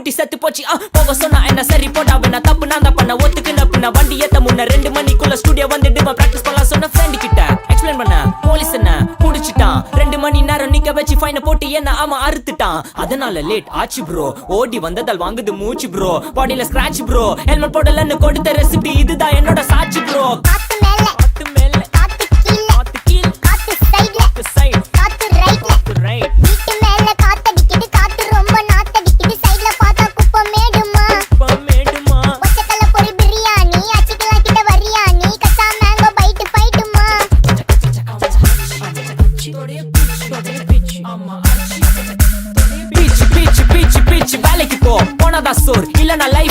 ஊட்டி செத்து போச்சு போக சொன்னா என்ன சரி போடா வேணா தப்பு நான் தான் பண்ண ஒத்துக்கு நப்புனா வண்டி ஏத்த முன்ன 2 மணிக்குள்ள ஸ்டுடியோ வந்துட்டு பிராக்டிஸ் பண்ணலாம் சொன்ன ஃப்ரெண்ட் கிட்ட எக்ஸ்பிளைன் பண்ண போலீஸ் என்ன புடிச்சிட்டான் 2 மணி நேரம் நிக்க வச்சு ஃபைனை போட்டு என்ன அவன் அறுத்துட்டான் அதனால லேட் ஆச்சு ப்ரோ ஓடி வந்ததால் வாங்குது மூச்சு ப்ரோ பாடியில ஸ்கிராட்ச் ப்ரோ ஹெல்மெட் போடலன்னு கொடுத்த ரெசிபி இதுதான் என்னோட சாட்சி ப்ரோ காத்து மேல காத்து கீழ காத்து சைடு காத்து ரைட் வீட்டு மேல காத்தடிக்குது காத்து ரொம்ப நாத்தடிக்குது சைடுல பார்த்தா குப்பை மேடுமா ஒச்சக்கல்ல பொரி பிரியாணி அச்சிக்கலாம் கிட்ட வரியாணி கச்சா மேங்கோ பைட்டு பைட்டுமா பீச் வேலைக்கு போ போனதா சோர் இல்ல நான் லைஃப்